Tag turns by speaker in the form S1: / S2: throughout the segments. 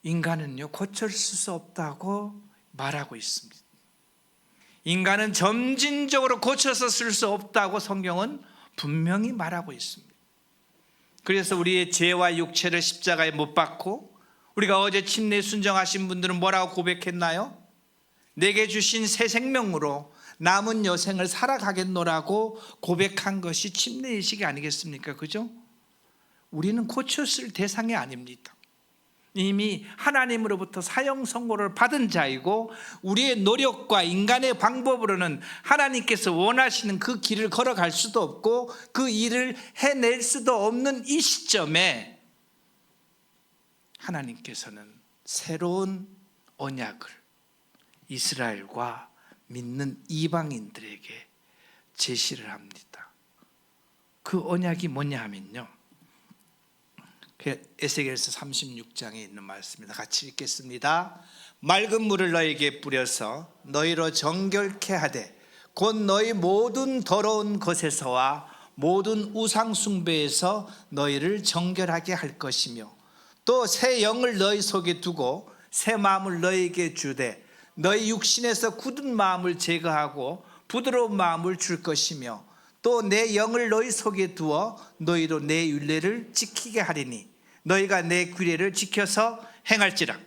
S1: 인간은요 고칠 수 없다고 말하고 있습니다. 인간은 점진적으로 고쳐서 쓸 수 없다고 성경은 분명히 말하고 있습니다. 그래서 우리의 죄와 육체를 십자가에 못 박고, 우리가 어제 침례 순정하신 분들은 뭐라고 고백했나요? 내게 주신 새 생명으로 남은 여생을 살아가겠노라고 고백한 것이 침례의식이 아니겠습니까? 그죠? 우리는 고쳤을 대상이 아닙니다. 이미 하나님으로부터 사형 선고를 받은 자이고, 우리의 노력과 인간의 방법으로는 하나님께서 원하시는 그 길을 걸어갈 수도 없고 그 일을 해낼 수도 없는 이 시점에 하나님께서는 새로운 언약을 이스라엘과 믿는 이방인들에게 제시를 합니다. 그 언약이 뭐냐 하면요, 에스겔서 36장에 있는 말씀입니다. 같이 읽겠습니다. 맑은 물을 너에게 뿌려서 너희로 정결케 하되 곧 너희 모든 더러운 것에서와 모든 우상 숭배에서 너희를 정결하게 할 것이며, 또 새 영을 너희 속에 두고 새 마음을 너희에게 주되 너희 육신에서 굳은 마음을 제거하고 부드러운 마음을 줄 것이며, 또 내 영을 너희 속에 두어 너희로 내 율례를 지키게 하리니 너희가 내 규례를 지켜서 행할지라.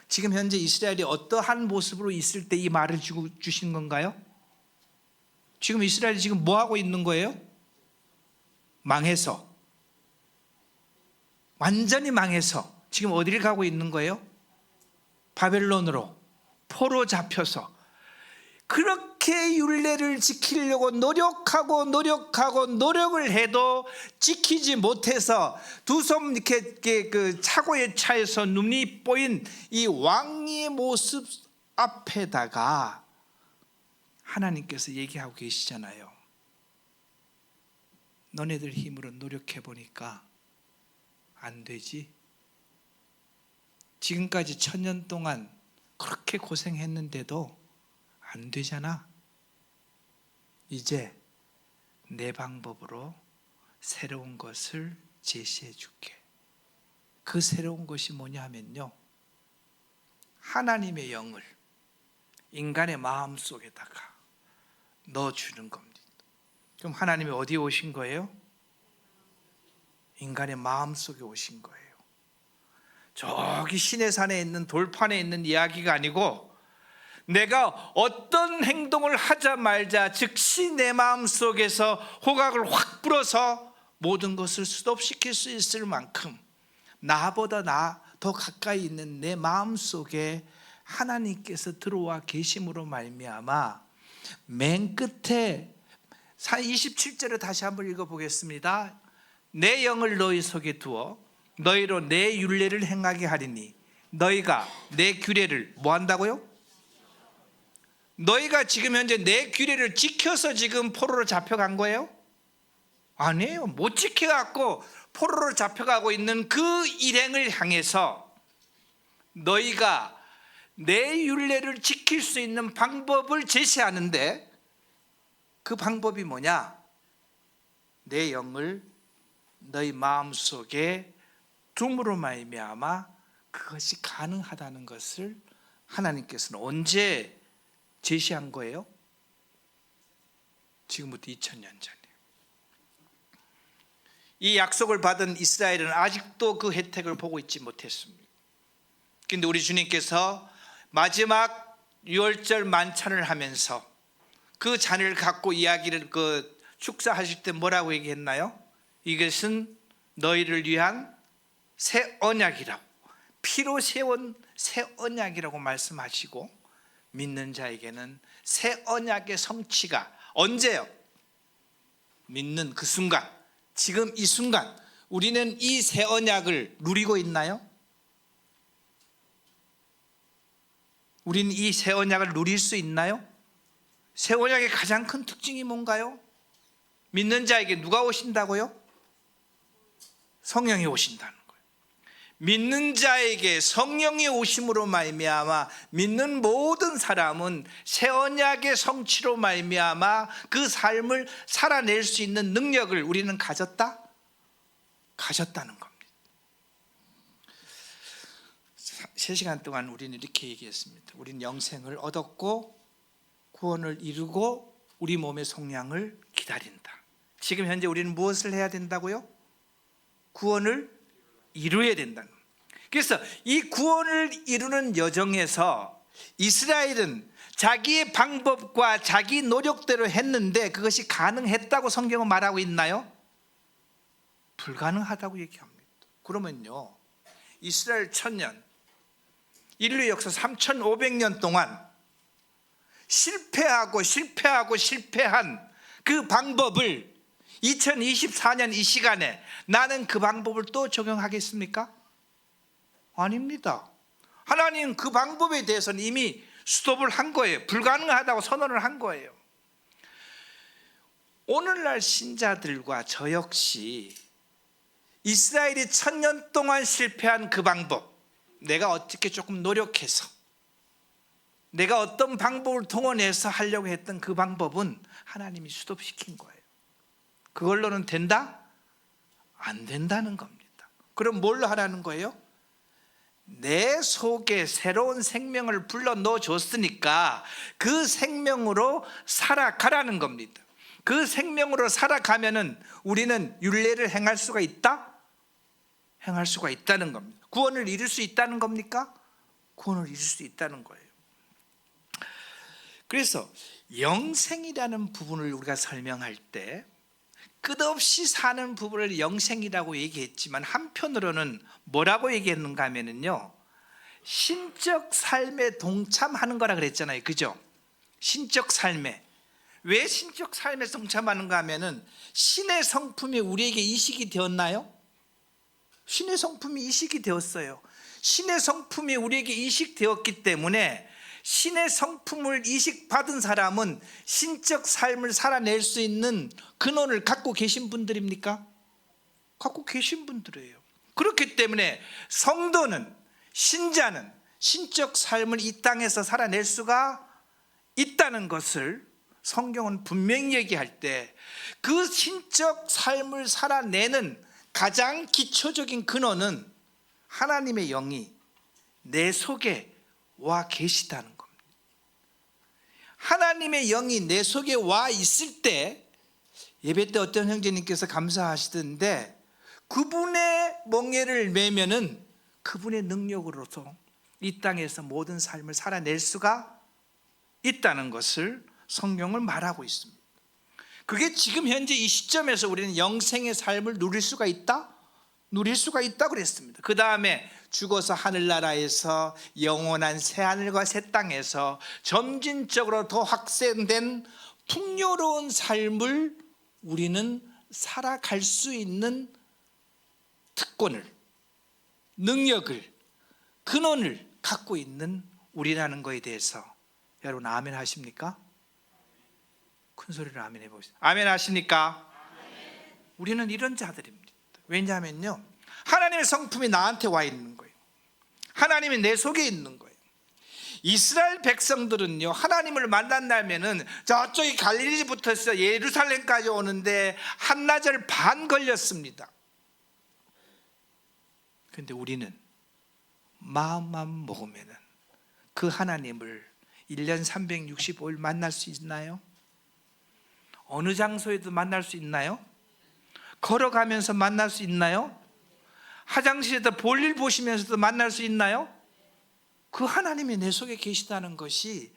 S1: 지금 현재 이스라엘이 어떠한 모습으로 있을 때 이 말을 주신 건가요? 지금 이스라엘이 지금 뭐 하고 있는 거예요? 망해서, 완전히 망해서 지금 어디를 가고 있는 거예요? 바벨론으로 포로 잡혀서 그렇게 율례를 지키려고 노력하고 노력을 해도 지키지 못해서 두 손 이렇게 그 차고에 차여서 눈이 뽀인 이 왕의 모습 앞에다가 하나님께서 얘기하고 계시잖아요. 너네들 힘으로 노력해 보니까 안 되지. 지금까지 1000년 동안 그렇게 고생했는데도 안 되잖아. 이제 내 방법으로 새로운 것을 제시해 줄게. 그 새로운 것이 뭐냐 하면요, 하나님의 영을 인간의 마음 속에다가 넣어주는 겁니다. 그럼 하나님이 어디에 오신 거예요? 인간의 마음 속에 오신 거예요. 저기 시내산에 있는 돌판에 있는 이야기가 아니고, 내가 어떤 행동을 하자 말자 즉시 내 마음속에서 호각을 확 불어서 모든 것을 스톱시킬 수 있을 만큼 나보다 더 가까이 있는 내 마음속에 하나님께서 들어와 계심으로 말미암아, 맨 끝에 27절을 다시 한번 읽어보겠습니다. 내 영을 너희 속에 두어 너희로 내 율례를 행하게 하리니 너희가 내 규례를 뭐 한다고요? 너희가 지금 현재 내 규례를 지켜서 지금 포로로 잡혀간 거예요? 아니에요. 못 지켜갖고 포로로 잡혀가고 있는 그 일행을 향해서 너희가 내 율례를 지킬 수 있는 방법을 제시하는데, 그 방법이 뭐냐? 내 영을 너희 마음속에 둠으로 말미암아 그것이 가능하다는 것을 하나님께서는 언제 제시한 거예요? 지금부터 2000년 전에. 이 약속을 받은 이스라엘은 아직도 그 혜택을 보고 있지 못했습니다. 그런데 우리 주님께서 마지막 유월절 만찬을 하면서 그 잔을 갖고 이야기를 축사하실 때 뭐라고 얘기했나요? 이것은 너희를 위한 새 언약이라고, 피로 세운 새 언약이라고 말씀하시고, 믿는 자에게는 새 언약의 성취가 언제요? 믿는 그 순간, 지금 이 순간 우리는 이 새 언약을 누리고 있나요? 우리는 이 새 언약을 누릴 수 있나요? 새 언약의 가장 큰 특징이 뭔가요? 믿는 자에게 누가 오신다고요? 성령이 오신다는 거예요. 믿는 자에게 성령이 오심으로 말미암아 믿는 모든 사람은 새 언약의 성취로 말미암아 그 삶을 살아낼 수 있는 능력을 우리는 가졌다는 겁니다. 3시간 동안 우리는 이렇게 얘기했습니다. 우리는 영생을 얻었고 구원을 이루고 우리 몸의 속량을 기다린다. 지금 현재 우리는 무엇을 해야 된다고요? 구원을 이루어야 된다는 겁니다. 그래서 이 구원을 이루는 여정에서 이스라엘은 자기의 방법과 자기 노력대로 했는데 그것이 가능했다고 성경은 말하고 있나요? 불가능하다고 얘기합니다. 그러면요, 이스라엘 천년, 인류 역사 3500년 동안 실패한 그 방법을 2024년 이 시간에 나는 그 방법을 또 적용하겠습니까? 아닙니다. 하나님은 그 방법에 대해서는 이미 스톱을 한 거예요. 불가능하다고 선언을 한 거예요. 오늘날 신자들과 저 역시 이스라엘이 1000년 동안 실패한 그 방법, 내가 어떻게 조금 노력해서 내가 어떤 방법을 동원해서 하려고 했던 그 방법은 하나님이 스톱시킨 거예요. 그걸로는 된다? 안 된다는 겁니다. 그럼 뭘로 하라는 거예요? 내 속에 새로운 생명을 불러 넣어 줬으니까 그 생명으로 살아가라는 겁니다. 그 생명으로 살아가면은 우리는 율례를 행할 수가 있다? 행할 수가 있다는 겁니다. 구원을 이룰 수 있다는 겁니까? 구원을 이룰 수 있다는 거예요. 그래서 영생이라는 부분을 우리가 설명할 때 끝없이 사는 부분을 영생이라고 얘기했지만 한편으로는 뭐라고 얘기했는가 하면은요, 신적 삶에 동참하는 거라 그랬잖아요. 그죠? 신적 삶에. 왜 신적 삶에 동참하는가 하면은 신의 성품이 우리에게 이식이 되었나요? 신의 성품이 이식이 되었어요. 신의 성품이 우리에게 이식되었기 때문에 신의 성품을 이식받은 사람은 신적 삶을 살아낼 수 있는 근원을 갖고 계신 분들입니까? 갖고 계신 분들이에요. 그렇기 때문에 성도는, 신자는 신적 삶을 이 땅에서 살아낼 수가 있다는 것을 성경은 분명히 얘기할 때 그 신적 삶을 살아내는 가장 기초적인 근원은 하나님의 영이 내 속에 와 계시다는 겁니다. 하나님의 영이 내 속에 와 있을 때, 예배 때 어떤 형제님께서 감사하시던데 그분의 멍에를 매면은 그분의 능력으로서 이 땅에서 모든 삶을 살아낼 수가 있다는 것을 성경을 말하고 있습니다. 그게 지금 현재 이 시점에서 우리는 영생의 삶을 누릴 수가 있다? 누릴 수가 있다고 그랬습니다. 그 다음에 죽어서 하늘나라에서 영원한 새하늘과 새 땅에서 점진적으로 더 확산된 풍요로운 삶을 우리는 살아갈 수 있는 특권을, 능력을, 근원을 갖고 있는 우리라는 것에 대해서 여러분 아멘 하십니까? 큰 소리로 아멘 해보세요. 아멘 하십니까? 아멘. 우리는 이런 자들입니다. 왜냐하면요, 하나님의 성품이 나한테 와 있는 거예요. 하나님이 내 속에 있는 거예요. 이스라엘 백성들은요, 하나님을 만난다면은 저쪽이 갈릴리부터 해서 예루살렘까지 오는데 한나절 반 걸렸습니다. 그런데 우리는 마음만 먹으면은 그 하나님을 1년 365일 만날 수 있나요? 어느 장소에도 만날 수 있나요? 걸어가면서 만날 수 있나요? 화장실에서 볼일 보시면서도 만날 수 있나요? 그 하나님이 내 속에 계시다는 것이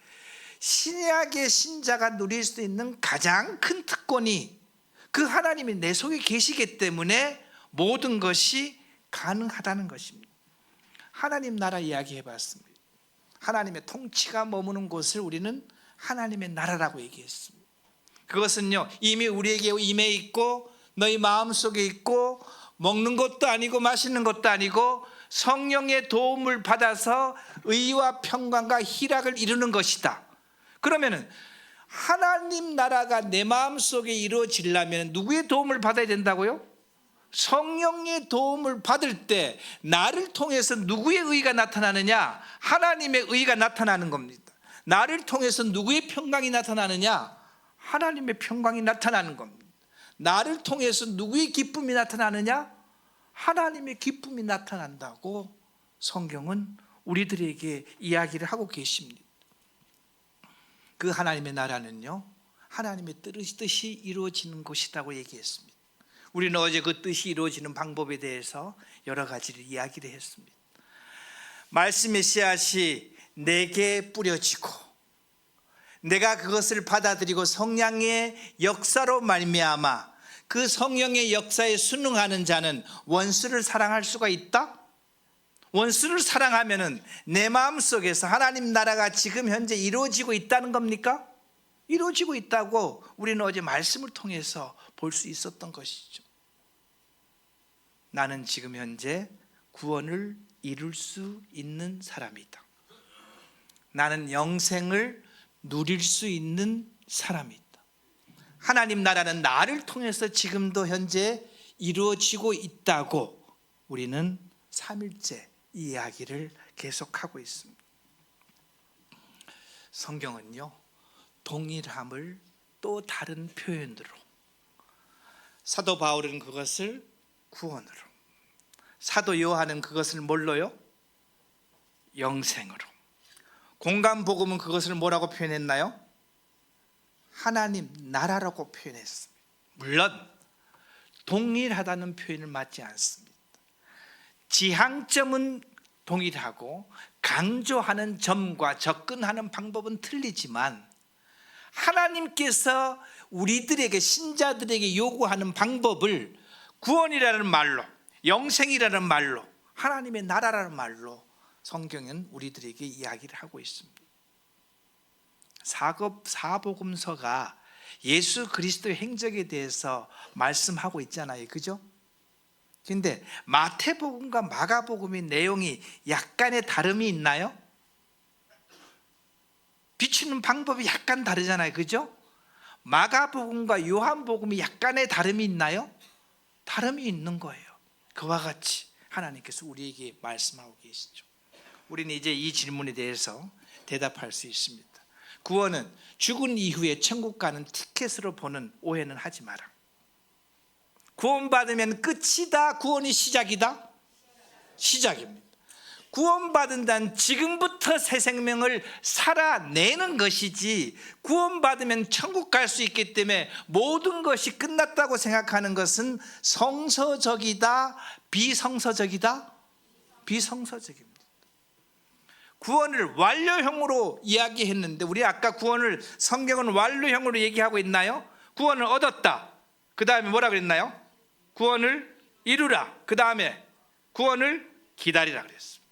S1: 신약의 신자가 누릴 수 있는 가장 큰 특권이 그 하나님이 내 속에 계시기 때문에 모든 것이 가능하다는 것입니다. 하나님 나라 이야기 해봤습니다. 하나님의 통치가 머무는 곳을 우리는 하나님의 나라라고 얘기했습니다. 그것은요, 이미 우리에게 임해 있고 너희 마음속에 있고 먹는 것도 아니고 마시는 것도 아니고 성령의 도움을 받아서 의와 평강과 희락을 이루는 것이다. 그러면은 하나님 나라가 내 마음속에 이루어지려면 누구의 도움을 받아야 된다고요? 성령의 도움을 받을 때 나를 통해서 누구의 의가 나타나느냐? 하나님의 의가 나타나는 겁니다. 나를 통해서 누구의 평강이 나타나느냐? 하나님의 평강이 나타나는 겁니다. 나를 통해서 누구의 기쁨이 나타나느냐? 하나님의 기쁨이 나타난다고 성경은 우리들에게 이야기를 하고 계십니다. 그 하나님의 나라는요, 하나님의 뜻이 이루어지는 곳이라고 얘기했습니다. 우리는 어제 그 뜻이 이루어지는 방법에 대해서 여러 가지를 이야기를 했습니다. 말씀의 씨앗이 내게 뿌려지고 내가 그것을 받아들이고 성령의 역사로 말미암아 그 성령의 역사에 순응하는 자는 원수를 사랑할 수가 있다? 원수를 사랑하면은 내 마음속에서 하나님 나라가 지금 현재 이루어지고 있다는 겁니까? 이루어지고 있다고 우리는 어제 말씀을 통해서 볼 수 있었던 것이죠. 나는 지금 현재 구원을 이룰 수 있는 사람이다. 나는 영생을 누릴 수 있는 사람이다. 하나님 나라는 나를 통해서 지금도 현재 이루어지고 있다고 우리는 3일째 이 이야기를 계속하고 있습니다. 성경은요, 동일함을 또 다른 표현으로, 사도 바울은 그것을 구원으로, 사도 요한은 그것을 뭘로요? 영생으로, 공간복음은 그것을 뭐라고 표현했나요? 하나님 나라라고 표현했습니다. 물론 동일하다는 표현을 맞지 않습니다. 지향점은 동일하고 강조하는 점과 접근하는 방법은 틀리지만 하나님께서 우리들에게, 신자들에게 요구하는 방법을 구원이라는 말로, 영생이라는 말로, 하나님의 나라라는 말로 성경은 우리들에게 이야기를 하고 있습니다. 사복음서가 예수 그리스도의 행적에 대해서 말씀하고 있잖아요, 그죠? 근데 마태복음과 마가복음의 내용이 약간의 다름이 있나요? 비추는 방법이 약간 다르잖아요, 그죠? 마가복음과 요한복음이 약간의 다름이 있나요? 다름이 있는 거예요. 그와 같이 하나님께서 우리에게 말씀하고 계시죠. 우리는 이제 이 질문에 대해서 대답할 수 있습니다. 구원은 죽은 이후에 천국 가는 티켓으로 보는 오해는 하지 마라. 구원받으면 끝이다, 구원이 시작이다? 시작입니다. 구원받은다는 지금부터 새 생명을 살아내는 것이지, 구원받으면 천국 갈 수 있기 때문에 모든 것이 끝났다고 생각하는 것은 성서적이다, 비성서적이다? 비성서적입니다. 구원을 완료형으로 이야기했는데, 우리 아까 구원을, 성경은 완료형으로 얘기하고 있나요? 구원을 얻었다, 그 다음에 뭐라 그랬나요? 구원을 이루라, 그 다음에 구원을 기다리라 그랬습니다.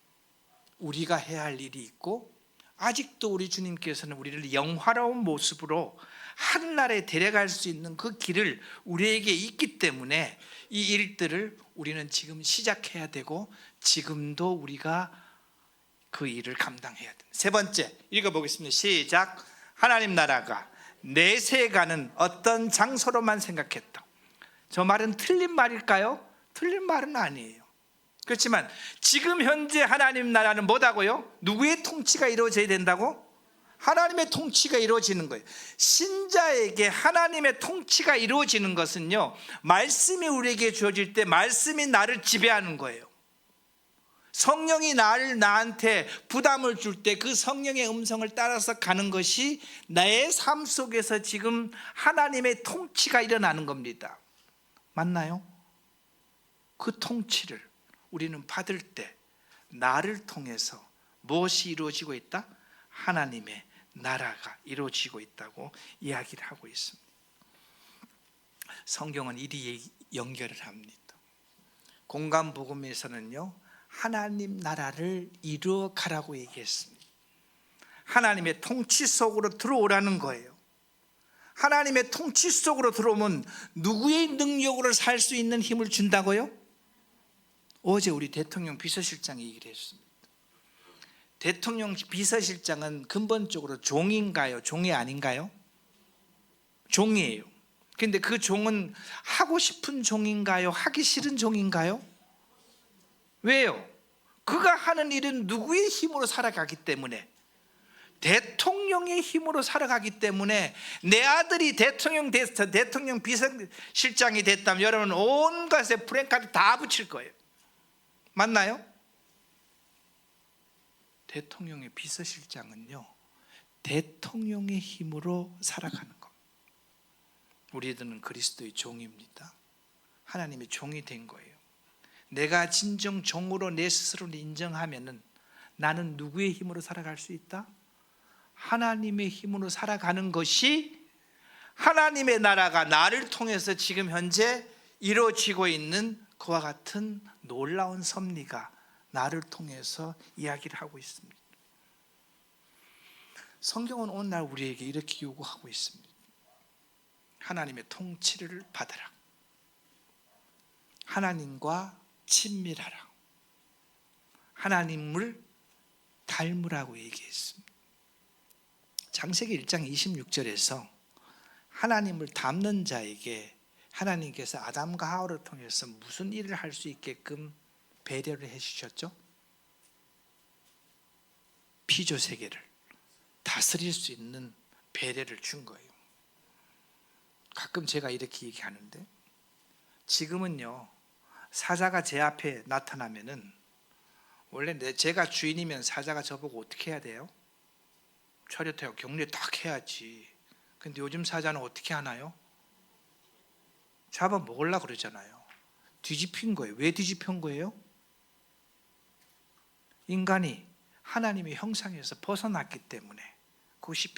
S1: 우리가 해야 할 일이 있고, 아직도 우리 주님께서는 우리를 영화로운 모습으로 하늘나라에 데려갈 수 있는 그 길을 우리에게 있기 때문에 이 일들을 우리는 지금 시작해야 되고, 지금도 우리가 그 일을 감당해야 됩니다. 세 번째 읽어보겠습니다. 시작. 하나님 나라가 내세가는 어떤 장소로만 생각했다. 저 말은 틀린 말일까요? 틀린 말은 아니에요. 그렇지만 지금 현재 하나님 나라는 뭐다고요? 누구의 통치가 이루어져야 된다고? 하나님의 통치가 이루어지는 거예요. 신자에게 하나님의 통치가 이루어지는 것은요, 말씀이 우리에게 주어질 때 말씀이 나를 지배하는 거예요. 성령이 나한테 부담을 줄 때 그 성령의 음성을 따라서 가는 것이 나의 삶 속에서 지금 하나님의 통치가 일어나는 겁니다. 맞나요? 그 통치를 우리는 받을 때 나를 통해서 무엇이 이루어지고 있다? 하나님의 나라가 이루어지고 있다고 이야기를 하고 있습니다. 성경은 이리 연결을 합니다. 공간복음에서는요, 하나님 나라를 이루어 가라고 얘기했습니다. 하나님의 통치 속으로 들어오라는 거예요. 하나님의 통치 속으로 들어오면 누구의 능력으로 살 수 있는 힘을 준다고요? 어제 우리 대통령 비서실장이 얘기를 했습니다. 대통령 비서실장은 근본적으로 종인가요? 종이 아닌가요? 종이에요. 그런데 그 종은 하고 싶은 종인가요? 하기 싫은 종인가요? 왜요? 그가 하는 일은 누구의 힘으로 살아가기 때문에, 대통령의 힘으로 살아가기 때문에, 내 아들이 대통령 비서실장이 됐다면 여러분 온갖에 프랭카드 다 붙일 거예요. 맞나요? 대통령의 비서실장은요, 대통령의 힘으로 살아가는 겁니다. 우리들은 그리스도의 종입니다. 하나님의 종이 된 거예요. 내가 진정 종으로 내 스스로를 인정하면은 나는 누구의 힘으로 살아갈 수 있다? 하나님의 힘으로 살아가는 것이 하나님의 나라가 나를 통해서 지금 현재 이루어지고 있는 그와 같은 놀라운 섭리가 나를 통해서 이야기를 하고 있습니다. 성경은 오늘날 우리에게 이렇게 요구하고 있습니다. 하나님의 통치를 받으라. 하나님과 친밀하라. 하나님을 닮으라고 얘기했습니다. 창세기 1장 26절에서 하나님을 닮는 자에게 하나님께서 아담과 하와를 통해서 무슨 일을 할 수 있게끔 배려를 해주셨죠? 피조 세계를 다스릴 수 있는 배려를 준 거예요. 가끔 제가 이렇게 얘기하는데, 지금은요, 사자가 제 앞에 나타나면은 원래 제가 주인이면 사자가 저보고 어떻게 해야 돼요? 차렷하고 격려 딱 해야지. 근데 요즘 사자는 어떻게 하나요? 잡아 먹으려고 그러잖아요. 뒤집힌 거예요. 왜 뒤집힌 거예요? 인간이 하나님의 형상에서 벗어났기 때문에 그것이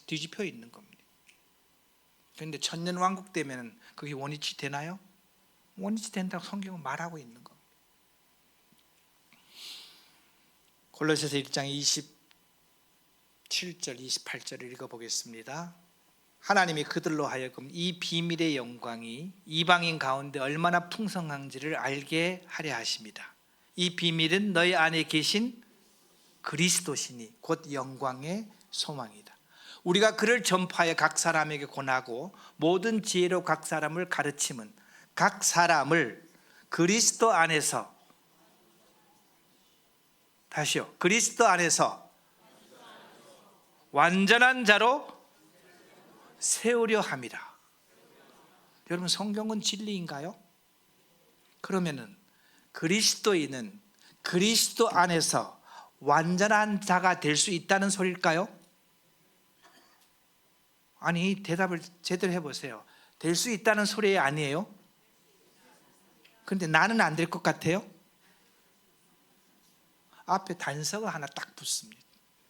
S1: 뒤집혀 있는 겁니다. 그런데 천년왕국 되면 그게 원위치 되나요? 원위치 된다고 성경은 말하고 있는 겁니다. 골로새서 1장 27절 28절을 읽어보겠습니다. 하나님이 그들로 하여금 이 비밀의 영광이 이방인 가운데 얼마나 풍성한지를 알게 하려 하십니다. 이 비밀은 너희 안에 계신 그리스도시니 곧 영광의 소망이다. 우리가 그를 전파하여 각 사람에게 권하고 모든 지혜로 각 사람을 가르침은 각 사람을 그리스도 안에서, 다시요, 그리스도 안에서 완전한 자로 세우려 함이라. 여러분, 성경은 진리인가요? 그러면은 그리스도인은 그리스도 안에서 완전한 자가 될 수 있다는 소리일까요? 아니, 대답을 제대로 해보세요. 될 수 있다는 소리 아니에요? 근데 나는 안 될 것 같아요? 앞에 단서가 하나 딱 붙습니다.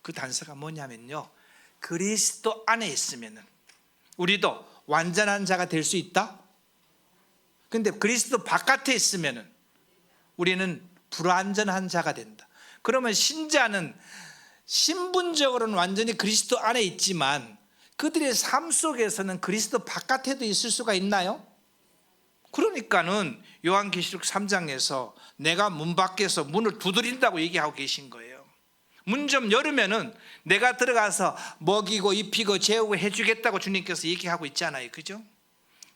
S1: 그 단서가 뭐냐면요, 그리스도 안에 있으면은 우리도 완전한 자가 될 수 있다? 근데 그리스도 바깥에 있으면은 우리는 불완전한 자가 된다. 그러면 신자는 신분적으로는 완전히 그리스도 안에 있지만 그들의 삶 속에서는 그리스도 바깥에도 있을 수가 있나요? 그러니까는 요한계시록 3장에서 내가 문 밖에서 문을 두드린다고 얘기하고 계신 거예요. 문 좀 열으면은 내가 들어가서 먹이고 입히고 재우고 해주겠다고 주님께서 얘기하고 있잖아요. 그죠?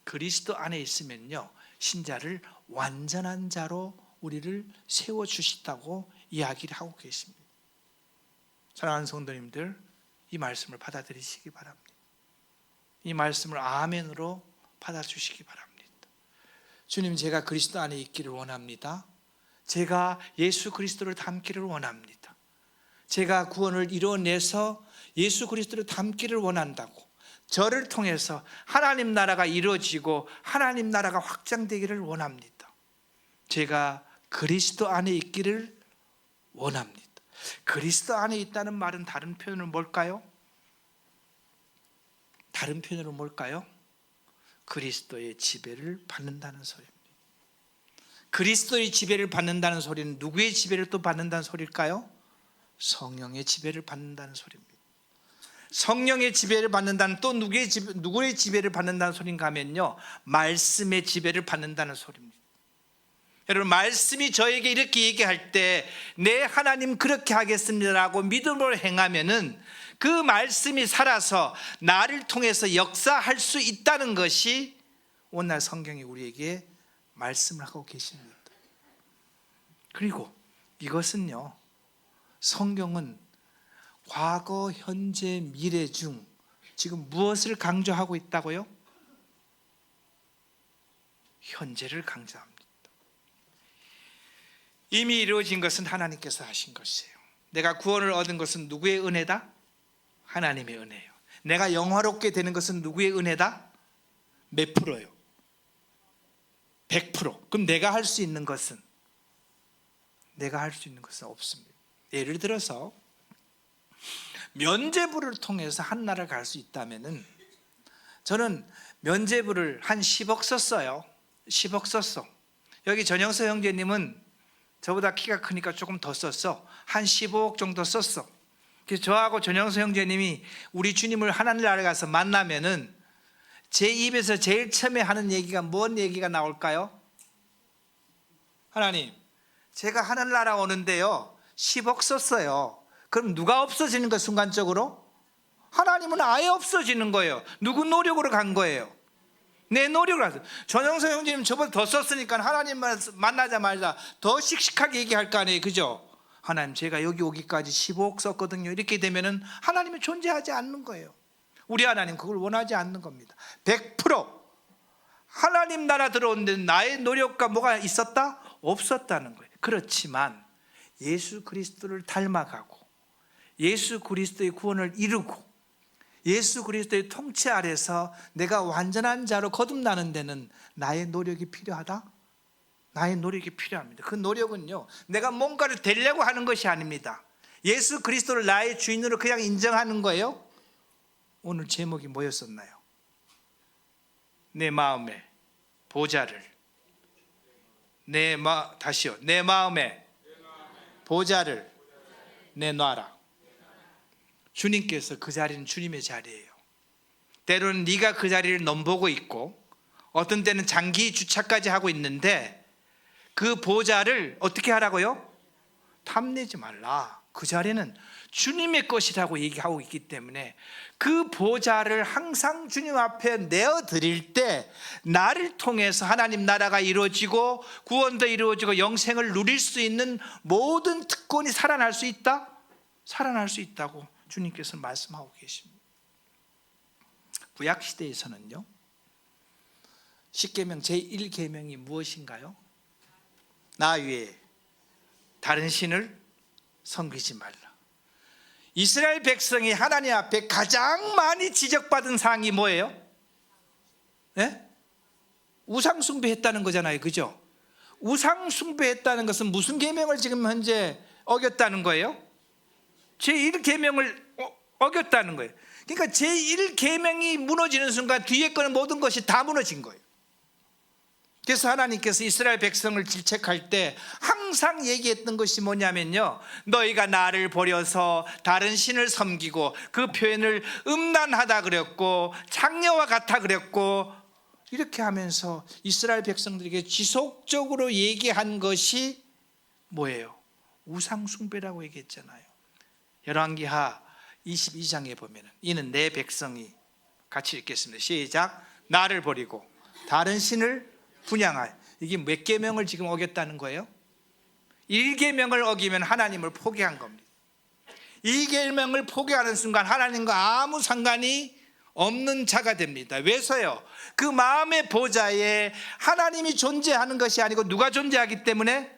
S1: 그리스도 안에 있으면요, 신자를 완전한 자로 우리를 세워주시다고 이야기를 하고 계십니다. 사랑하는 성도님들, 이 말씀을 받아들이시기 바랍니다. 이 말씀을 아멘으로 받아주시기 바랍니다. 주님, 제가 그리스도 안에 있기를 원합니다. 제가 예수 그리스도를 닮기를 원합니다. 제가 구원을 이루어내서 예수 그리스도를 닮기를 원한다고, 저를 통해서 하나님 나라가 이루어지고 하나님 나라가 확장되기를 원합니다. 제가 그리스도 안에 있기를 원합니다. 그리스도 안에 있다는 말은 다른 표현은 뭘까요? 다른 표현으로 뭘까요? 그리스도의 지배를 받는다는 소리입니다. 그리스도의 지배를 받는다는 소리는 누구의 지배를 또 받는다는 소리일까요? 성령의 지배를 받는다는 소리입니다. 성령의 지배를 받는다는, 또 누구의 지배를 받는다는 소리인가 하면요, 말씀의 지배를 받는다는 소리입니다. 여러분, 말씀이 저에게 이렇게 얘기할 때 네, 하나님 그렇게 하겠습니다라고 믿음으로 행하면은 그 말씀이 살아서 나를 통해서 역사할 수 있다는 것이 오늘 성경이 우리에게 말씀을 하고 계십니다. 그리고 이것은요, 성경은 과거, 현재, 미래 중 지금 무엇을 강조하고 있다고요? 현재를 강조합니다. 이미 이루어진 것은 하나님께서 하신 것이에요. 내가 구원을 얻은 것은 누구의 은혜다? 하나님의 은혜예요. 내가 영화롭게 되는 것은 누구의 은혜다? 몇 프로요? 100%. 그럼 내가 할 수 있는 것은 없습니다. 예를 들어서 면죄부를 통해서 한 나라를 갈 수 있다면은, 저는 면죄부를 한 10억 썼어요. 10억 썼어. 여기 전영서 형제님은 저보다 키가 크니까 조금 더 썼어. 한 15억 정도 썼어. 그래서 저하고 전영서 형제님이 우리 주님을 하나님 나라에 가서 만나면은 제 입에서 제일 처음에 하는 얘기가 뭔 얘기가 나올까요? 하나님, 제가 하나님 나라 오는데요 10억 썼어요. 그럼 누가 없어지는 거예요? 순간적으로? 하나님은 아예 없어지는 거예요. 누구 노력으로 간 거예요? 내 노력으로 갔어요. 전영서 형제님 저보다 더 썼으니까 하나님 만나자마자 더 씩씩하게 얘기할 거 아니에요, 그죠? 하나님, 제가 여기 오기까지 15억 썼거든요. 이렇게 되면은 하나님이 존재하지 않는 거예요. 우리 하나님 그걸 원하지 않는 겁니다. 100% 하나님 나라 들어오는데 나의 노력과 뭐가 있었다? 없었다는 거예요. 그렇지만 예수 그리스도를 닮아가고 예수 그리스도의 구원을 이루고 예수 그리스도의 통치 아래서 내가 완전한 자로 거듭나는 데는 나의 노력이 필요하다? 나의 노력이 필요합니다. 그 노력은요, 내가 뭔가를 되려고 하는 것이 아닙니다. 예수 그리스도를 나의 주인으로 그냥 인정하는 거예요. 오늘 제목이 뭐였었나요? 내 마음에 보좌를 내 마음에 보좌를 내놔라. 주님께서 그 자리는 주님의 자리예요. 때로는 네가 그 자리를 넘보고 있고 어떤 때는 장기 주차까지 하고 있는데 그 보좌를 어떻게 하라고요? 탐내지 말라. 그 자리는 주님의 것이라고 얘기하고 있기 때문에 그 보좌를 항상 주님 앞에 내어드릴 때 나를 통해서 하나님 나라가 이루어지고 구원도 이루어지고 영생을 누릴 수 있는 모든 특권이 살아날 수 있다? 살아날 수 있다고 주님께서 말씀하고 계십니다. 구약시대에서는요 10계명 제1계명이 무엇인가요? 나 외에 다른 신을 섬기지 말라. 이스라엘 백성이 하나님 앞에 가장 많이 지적받은 사항이 뭐예요? 네? 우상숭배했다는 거잖아요, 그죠? 우상숭배했다는 것은 무슨 계명을 지금 현재 어겼다는 거예요? 제1계명을 어겼다는 거예요. 그러니까 제1계명이 무너지는 순간 뒤에 거는 모든 것이 다 무너진 거예요. 그래서 하나님께서 이스라엘 백성을 질책할 때 항상 얘기했던 것이 뭐냐면요, 너희가 나를 버려서 다른 신을 섬기고, 그 표현을 음란하다 그랬고 창녀와 같아 그랬고, 이렇게 하면서 이스라엘 백성들에게 지속적으로 얘기한 것이 뭐예요? 우상숭배라고 얘기했잖아요. 열왕기하 22장에 보면 이는 내 백성이, 같이 읽겠습니다. 시작. 나를 버리고 다른 신을 분향하여. 이게 몇 계명을 지금 어겼다는 거예요? 1계명을 어기면 하나님을 포기한 겁니다. 2계명을 포기하는 순간 하나님과 아무 상관이 없는 자가 됩니다. 왜서요? 그 마음의 보좌에 하나님이 존재하는 것이 아니고 누가 존재하기 때문에?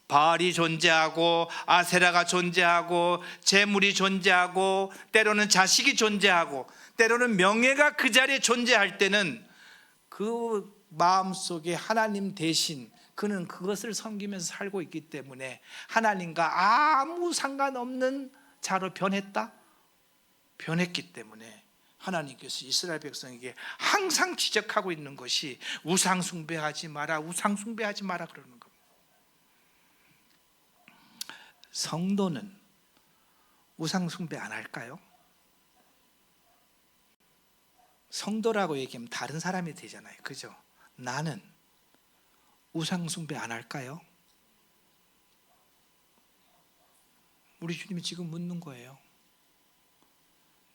S1: 바알이 존재하고 아세라가 존재하고 재물이 존재하고 때로는 자식이 존재하고 때로는 명예가 그 자리에 존재할 때는 그 마음속에 하나님 대신 그는 그것을 섬기면서 살고 있기 때문에 하나님과 아무 상관없는 자로 변했다? 변했기 때문에 하나님께서 이스라엘 백성에게 항상 지적하고 있는 것이 우상 숭배하지 마라, 우상 숭배하지 마라 그러는 겁니다. 성도는 우상 숭배 안 할까요? 성도라고 얘기하면 다른 사람이 되잖아요, 그죠? 나는 우상 숭배 안 할까요? 우리 주님이 지금 묻는 거예요.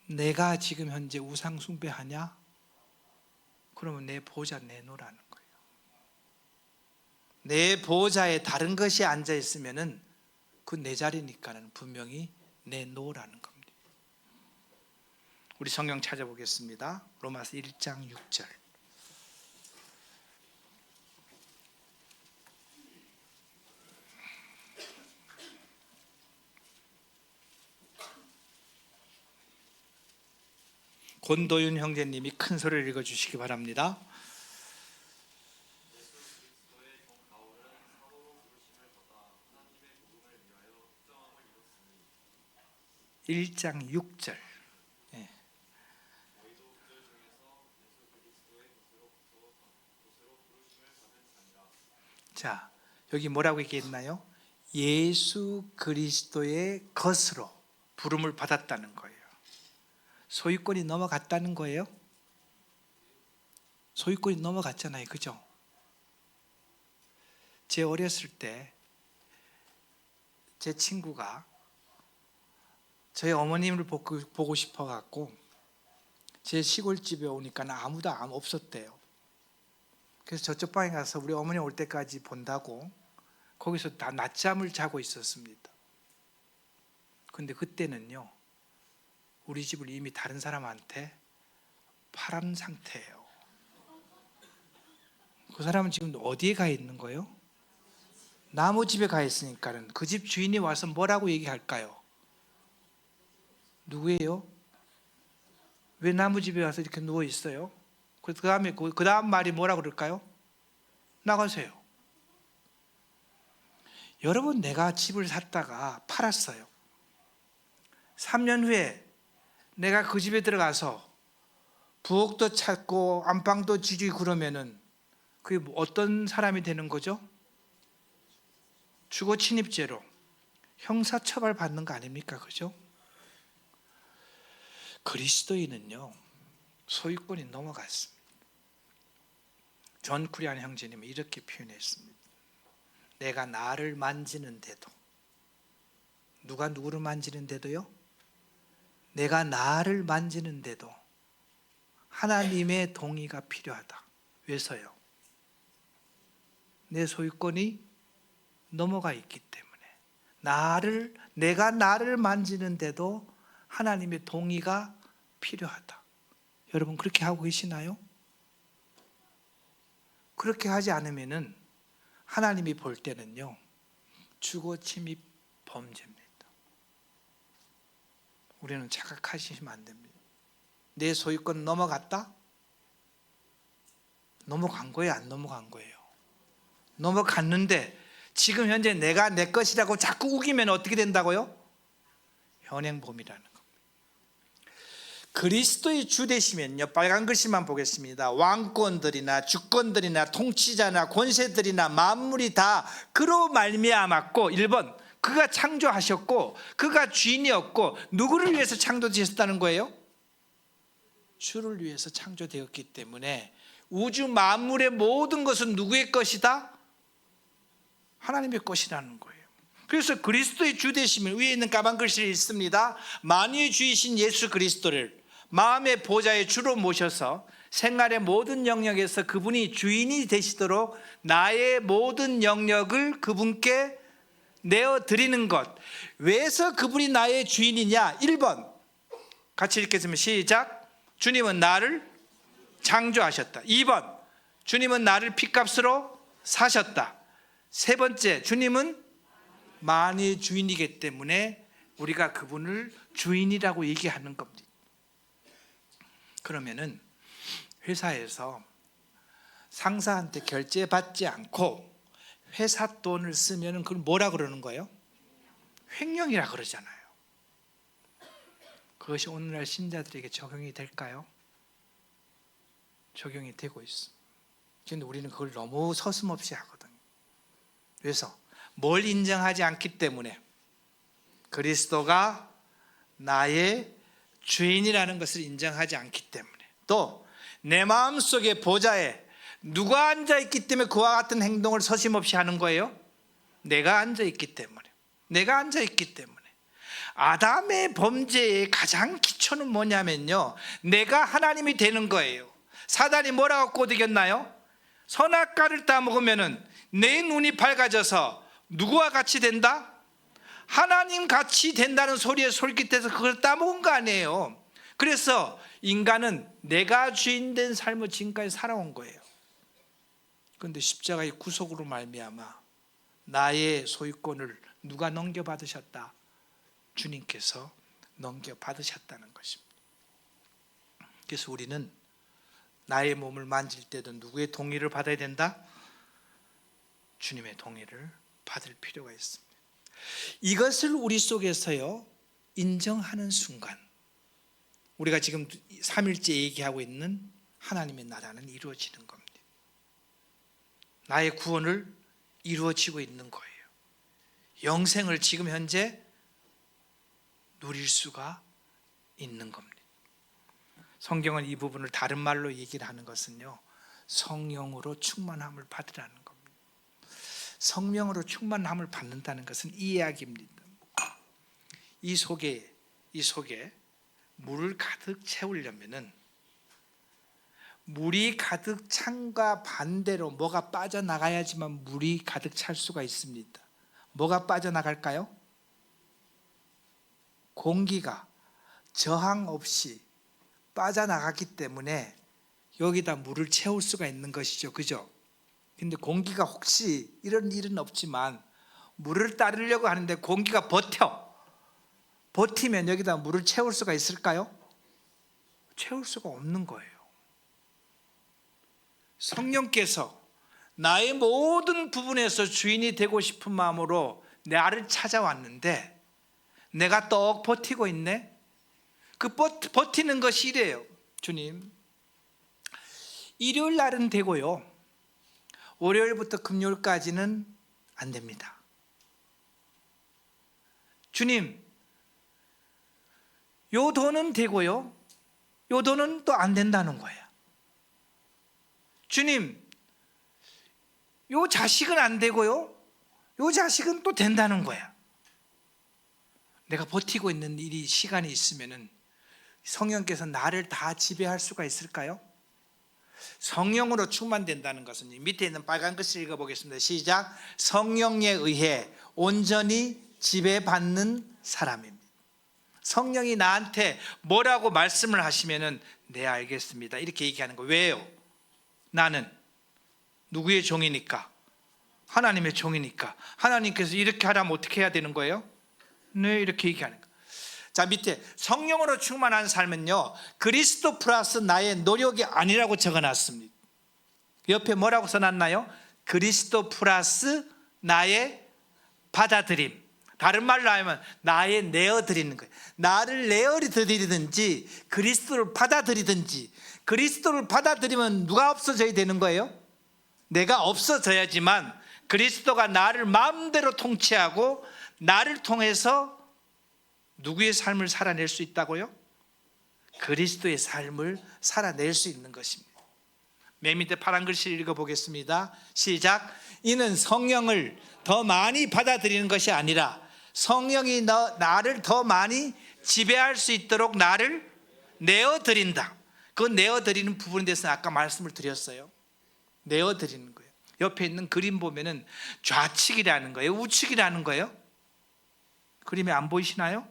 S1: 내가 지금 현재 우상 숭배하냐? 그러면 내 보좌 내놓으라는 거예요. 내 보좌에 다른 것이 앉아 있으면은 그 내 자리니까는 분명히 내놓으라는 겁니다. 우리 성경 찾아보겠습니다. 로마서 1장 6절. 권도윤 형제님이 큰 소리를 읽어주시기 바랍니다. 1장 6절. 예. 자, 여기 뭐라고 얘기했나요? 예수 그리스도의 것으로 부름을 받았다는 거예요. 소유권이 넘어갔다는 거예요. 소유권이 넘어갔잖아요. 그죠? 제 어렸을 때 제 친구가 저희 어머님을 보고 싶어 갖고 제 시골집에 오니까 아무도 없었대요. 그래서 저쪽 방에 가서 우리 어머니 올 때까지 본다고 거기서 다 낮잠을 자고 있었습니다. 근데 그때는요, 우리 집을 이미 다른 사람한테 팔은 상태예요. 그 사람은 지금 어디에 가 있는 거예요? 나무 집에 가 있으니까는 그 집 주인이 와서 뭐라고 얘기할까요? 누구예요? 왜 나무 집에 와서 이렇게 누워 있어요? 그 다음 말이 뭐라 그럴까요? 나가세요. 여러분, 내가 집을 샀다가 팔았어요. 3년 후에 내가 그 집에 들어가서 부엌도 찾고 안방도 지지고 그러면은 그게 어떤 사람이 되는 거죠? 주거 침입죄로 형사처벌 받는 거 아닙니까? 그죠? 그리스도인은요, 소유권이 넘어갔습니다. 존 쿠리안 형제님이 이렇게 표현했습니다. 내가 나를 만지는데도, 누가 누구를 만지는데도요? 내가 나를 만지는데도 하나님의 동의가 필요하다. 왜서요? 내 소유권이 넘어가 있기 때문에 내가 나를 만지는데도 하나님의 동의가 필요하다. 여러분, 그렇게 하고 계시나요? 그렇게 하지 않으면은 하나님이 볼 때는요, 주거 침입 범죄입니다. 우리는 착각하시면 안 됩니다. 내 소유권 넘어갔다? 넘어간 거예요, 안 넘어간 거예요? 넘어갔는데 지금 현재 내가 내 것이라고 자꾸 우기면 어떻게 된다고요? 현행범이라는 겁니다. 그리스도의 주 되시면요, 빨간 글씨만 보겠습니다. 왕권들이나 주권들이나 통치자나 권세들이나 만물이 다 그로 말미암았고, 1번 그가 창조하셨고 그가 주인이었고, 누구를 위해서 창조되셨다는 거예요? 주를 위해서 창조되었기 때문에 우주 만물의 모든 것은 누구의 것이다? 하나님의 것이라는 거예요. 그래서 그리스도의 주 되심을, 위에 있는 까만 글씨를 읽습니다. 만유의 주이신 예수 그리스도를 마음의 보좌의 주로 모셔서 생활의 모든 영역에서 그분이 주인이 되시도록 나의 모든 영역을 그분께 내어드리는 것. 왜서 그분이 나의 주인이냐? 1번 같이 읽겠습니다. 시작. 주님은 나를 창조하셨다. 2번 주님은 나를 핏값으로 사셨다. 세 번째, 주님은 만유의 주인이기 때문에 우리가 그분을 주인이라고 얘기하는 겁니다. 그러면은 회사에서 상사한테 결제받지 않고 회사 돈을 쓰면은 그걸 뭐라 그러는 거예요? 횡령이라 그러잖아요. 그것이 오늘날 신자들에게 적용이 될까요? 적용이 되고 있습니다. 그런데 우리는 그걸 너무 서슴없이 하거든요. 그래서 뭘 인정하지 않기 때문에, 그리스도가 나의 주인이라는 것을 인정하지 않기 때문에, 또 내 마음속의 보좌에 누가 앉아있기 때문에 그와 같은 행동을 서슴없이 하는 거예요? 내가 앉아있기 때문에. 내가 앉아있기 때문에. 아담의 범죄의 가장 기초는 뭐냐면요, 내가 하나님이 되는 거예요. 사단이 뭐라고 꼬드겼나요? 선악과를 따먹으면 내 눈이 밝아져서 누구와 같이 된다? 하나님 같이 된다는 소리에 솔깃해서 그걸 따먹은 거 아니에요. 그래서 인간은 내가 주인 된 삶을 지금까지 살아온 거예요. 그런데 십자가의 구속으로 말미암아 나의 소유권을 누가 넘겨받으셨다? 주님께서 넘겨받으셨다는 것입니다. 그래서 우리는 나의 몸을 만질 때도 누구의 동의를 받아야 된다? 주님의 동의를 받을 필요가 있습니다. 이것을 우리 속에서요 인정하는 순간, 우리가 지금 3일째 얘기하고 있는 하나님의 나라는 이루어지는 겁니다. 나의 구원을 이루어지고 있는 거예요. 영생을 지금 현재 누릴 수가 있는 겁니다. 성경은 이 부분을 다른 말로 얘기를 하는 것은요, 성령으로 충만함을 받으라는 겁니다. 성령으로 충만함을 받는다는 것은 이 이야기입니다. 이 속에 물을 가득 채우려면은 물이 가득 찬과 반대로 뭐가 빠져나가야지만 물이 가득 찰 수가 있습니다. 뭐가 빠져나갈까요? 공기가 저항 없이 빠져나갔기 때문에 여기다 물을 채울 수가 있는 것이죠. 그죠? 근데 공기가 혹시 이런 일은 없지만 물을 따르려고 하는데 공기가 버티면 여기다 물을 채울 수가 있을까요? 채울 수가 없는 거예요. 성령께서 나의 모든 부분에서 주인이 되고 싶은 마음으로 나를 찾아왔는데 내가 떡 버티고 있네? 그 버티는 것이 이래요. 주님, 일요일 날은 되고요, 월요일부터 금요일까지는 안 됩니다. 주님, 요 돈은 되고요, 요 돈은 또 안 된다는 거예요. 주님, 요 자식은 안 되고요, 요 자식은 또 된다는 거야. 내가 버티고 있는 일이 시간이 있으면은 성령께서 나를 다 지배할 수가 있을까요? 성령으로 충만된다는 것은 밑에 있는 빨간 글씨를 읽어보겠습니다. 시작. 성령에 의해 온전히 지배받는 사람입니다. 성령이 나한테 뭐라고 말씀을 하시면은 네, 알겠습니다, 이렇게 얘기하는 거예요. 왜요? 나는 누구의 종이니까? 하나님의 종이니까. 하나님께서 이렇게 하라면 어떻게 해야 되는 거예요? 네, 이렇게 얘기하는 거예요. 자, 밑에 성령으로 충만한 삶은요, 그리스도 플러스 나의 노력이 아니라고 적어놨습니다. 옆에 뭐라고 써놨나요? 그리스도 플러스 나의 받아들임. 다른 말로 하면 나의 내어드리는 거예요. 나를 내어드리든지 그리스도를 받아들이든지. 그리스도를 받아들이면 누가 없어져야 되는 거예요? 내가 없어져야지만 그리스도가 나를 마음대로 통치하고 나를 통해서 누구의 삶을 살아낼 수 있다고요? 그리스도의 삶을 살아낼 수 있는 것입니다. 맨 밑에 파란 글씨를 읽어보겠습니다. 시작. 이는 성령을 더 많이 받아들이는 것이 아니라 성령이 나를 더 많이 지배할 수 있도록 나를 내어드린다. 그 내어드리는 부분에 대해서는 아까 말씀을 드렸어요. 내어드리는 거예요. 옆에 있는 그림 보면은 좌측이라는 거예요, 우측이라는 거예요? 그림이 안 보이시나요?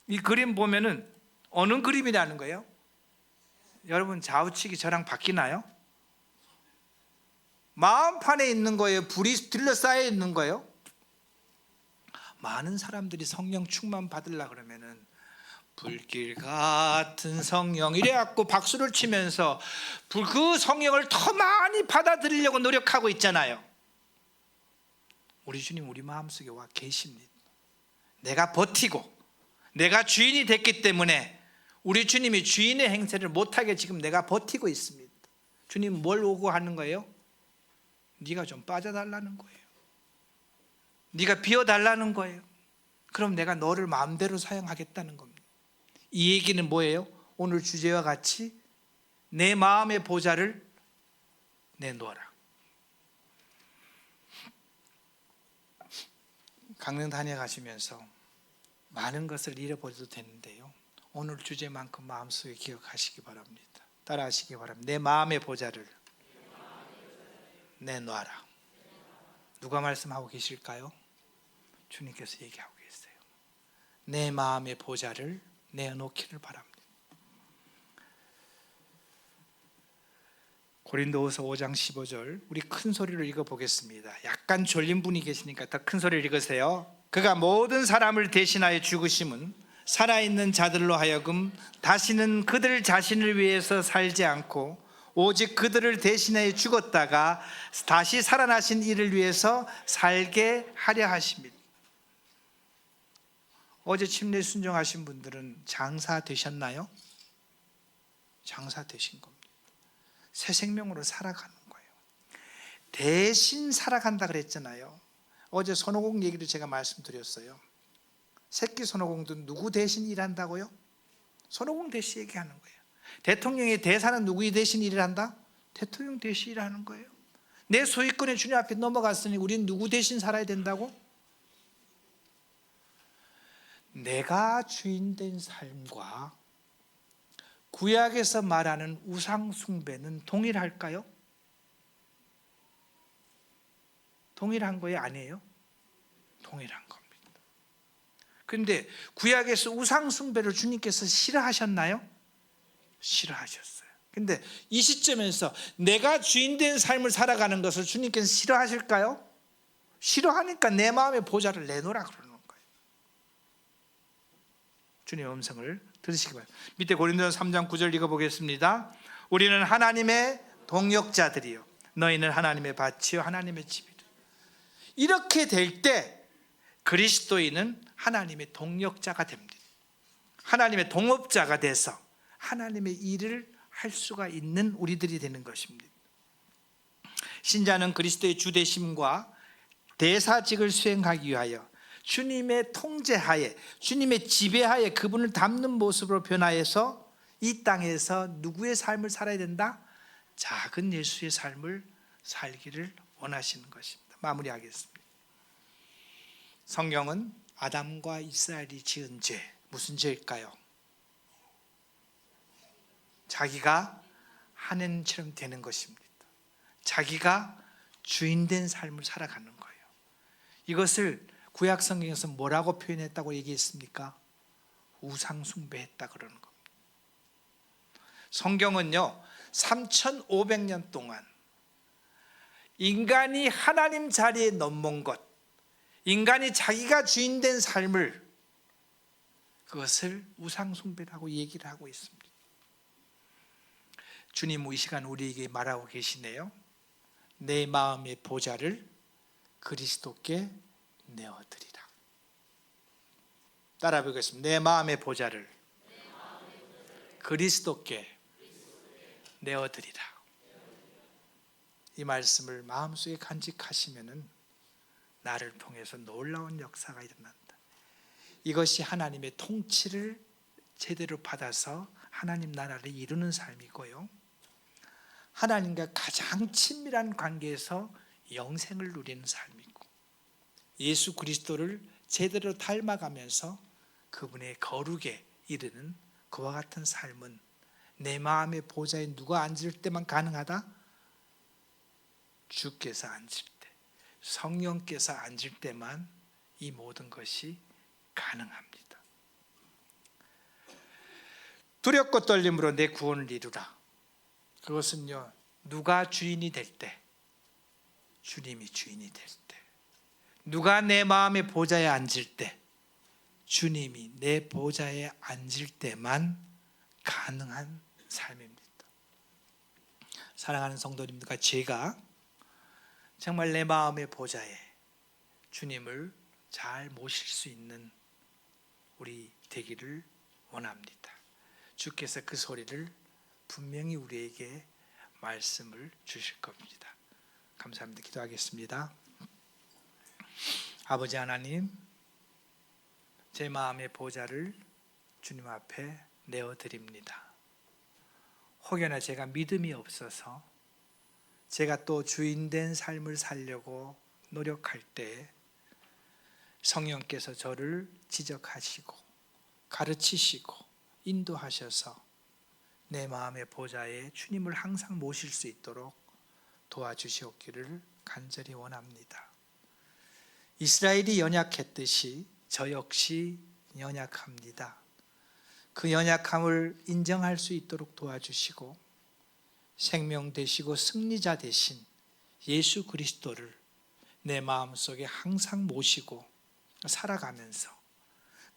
S1: 이 그림 보면은 어느 그림이라는 거예요? 여러분, 좌우측이 저랑 바뀌나요? 마음판에 있는 거예요? 불이 둘러싸여 있는 거예요? 많은 사람들이 성령 충만 받으려고 그러면은 불길 같은 성령 이래갖고 박수를 치면서 그 성령을 더 많이 받아들이려고 노력하고 있잖아요. 우리 주님 우리 마음속에 와 계십니다. 내가 버티고 내가 주인이 됐기 때문에 우리 주님이 주인의 행세를 못하게 지금 내가 버티고 있습니다. 주님 뭘 요구하는 거예요? 네가 좀 빠져달라는 거예요. 네가 비워달라는 거예요. 그럼 내가 너를 마음대로 사용하겠다는 겁니다. 이 얘기는 뭐예요? 오늘 주제와 같이 내 마음의 보좌를 내놓아라. 강릉 다녀가시면서 많은 것을 잃어버려도 되는데요, 오늘 주제만큼 마음속에 기억하시기 바랍니다. 따라하시기 바랍니다. 내 마음의 보좌를 내놓아라. 누가 말씀하고 계실까요? 주님께서 얘기하고 계세요. 내 마음의 보좌를 내놓기를 바랍니다. 고린도후서 5장 15절 우리 큰 소리로 읽어보겠습니다. 약간 졸린 분이 계시니까 더 큰 소리를 읽으세요. 그가 모든 사람을 대신하여 죽으심은 살아있는 자들로 하여금 다시는 그들 자신을 위해서 살지 않고 오직 그들을 대신해 죽었다가 다시 살아나신 이를 위해서 살게 하려 하십니다. 어제 침례 순종하신 분들은 장사 되셨나요? 장사 되신 겁니다. 새 생명으로 살아가는 거예요. 대신 살아간다 그랬잖아요. 어제 손오공 얘기를 제가 말씀드렸어요. 새끼 손오공도 누구 대신 일한다고요? 손오공 대신 얘기하는 거예요. 대통령의 대사는 누구 대신 일을 한다? 대통령 대신 일하는 거예요. 내 소유권이 주님 앞에 넘어갔으니 우리는 누구 대신 살아야 된다고? 내가 주인된 삶과 구약에서 말하는 우상 숭배는 동일할까요? 동일한 거예요? 아니에요? 동일한 겁니다. 그런데 구약에서 우상 숭배를 주님께서 싫어하셨나요? 싫어하셨어요. 근데 이 시점에서 내가 주인된 삶을 살아가는 것을 주님께서 싫어하실까요? 싫어하니까 내 마음의 보좌를 내놓으라 그러는 거예요. 주님의 음성을 들으시기 바랍니다. 밑에 고린도서 3장 9절 읽어보겠습니다. 우리는 하나님의 동역자들이요 너희는 하나님의 밭이요 하나님의 집이라. 이렇게 될 때 그리스도인은 하나님의 동역자가 됩니다. 하나님의 동업자가 돼서 하나님의 일을 할 수가 있는 우리들이 되는 것입니다. 신자는 그리스도의 주되심과 대사직을 수행하기 위하여 주님의 통제하에, 주님의 지배하에 그분을 닮는 모습으로 변화해서 이 땅에서 누구의 삶을 살아야 된다? 작은 예수의 삶을 살기를 원하시는 것입니다. 마무리하겠습니다. 성경은 아담과 이스라엘이 지은 죄, 무슨 죄일까요? 자기가 하나님처럼 되는 것입니다. 자기가 주인된 삶을 살아가는 거예요. 이것을 구약 성경에서 뭐라고 표현했다고 얘기했습니까? 우상 숭배했다 그러는 겁니다. 성경은요 3,500년 동안 인간이 하나님 자리에 넘은 것, 인간이 자기가 주인된 삶을, 그것을 우상 숭배라고 얘기를 하고 있습니다. 주님 이 시간 우리에게 말하고 계시네요. 내 마음의 보좌를 그리스도께 내어드리라. 따라 보겠습니다. 내 마음의 보좌를 그리스도께 내어드리라. 이 말씀을 마음속에 간직하시면은 나를 통해서 놀라운 역사가 일어난다. 이것이 하나님의 통치를 제대로 받아서 하나님 나라를 이루는 삶이고요, 하나님과 가장 친밀한 관계에서 영생을 누리는 삶이고, 예수 그리스도를 제대로 닮아가면서 그분의 거룩에 이르는 그와 같은 삶은 내 마음의 보좌에 누가 앉을 때만 가능하다? 주께서 앉을 때, 성령께서 앉을 때만 이 모든 것이 가능합니다. 두렵고 떨림으로 내 구원을 이루라. 그것은요, 누가 주인이 될 때, 주님이 주인이 될 때, 누가 내 마음의 보좌에 앉을 때, 주님이 내 보좌에 앉을 때만 가능한 삶입니다. 사랑하는 성도님들과 제가 정말 내 마음의 보좌에 주님을 잘 모실 수 있는 우리 되기를 원합니다. 주께서 그 소리를 분명히 우리에게 말씀을 주실 겁니다. 감사합니다. 기도하겠습니다. 아버지 하나님, 제 마음의 보좌를 주님 앞에 내어드립니다. 혹여나 제가 믿음이 없어서 제가 또 주인된 삶을 살려고 노력할 때 성령께서 저를 지적하시고 가르치시고 인도하셔서 내 마음의 보좌에 주님을 항상 모실 수 있도록 도와주시옵기를 간절히 원합니다. 이스라엘이 연약했듯이 저 역시 연약합니다. 그 연약함을 인정할 수 있도록 도와주시고 생명 되시고 승리자 되신 예수 그리스도를 내 마음속에 항상 모시고 살아가면서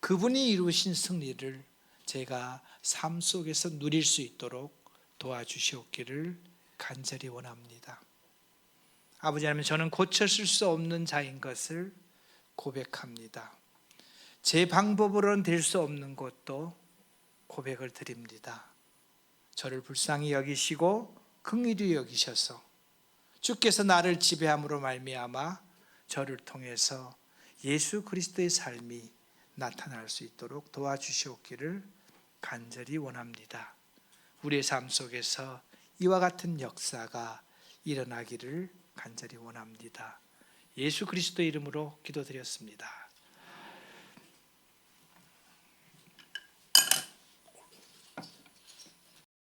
S1: 그분이 이루신 승리를 제가 삶 속에서 누릴 수 있도록 도와주시옵기를 간절히 원합니다. 아버지 하나님, 저는 고쳤을 수 없는 자인 것을 고백합니다. 제 방법으로는 될 수 없는 것도 고백을 드립니다. 저를 불쌍히 여기시고 긍휼히 여기셔서 주께서 나를 지배함으로 말미암아 저를 통해서 예수 그리스도의 삶이 나타날 수 있도록 도와주시옵기를 간절히 원합니다. 우리의 삶 속에서 이와 같은 역사가 일어나기를 간절히 원합니다. 예수 그리스도의 이름으로 기도드렸습니다.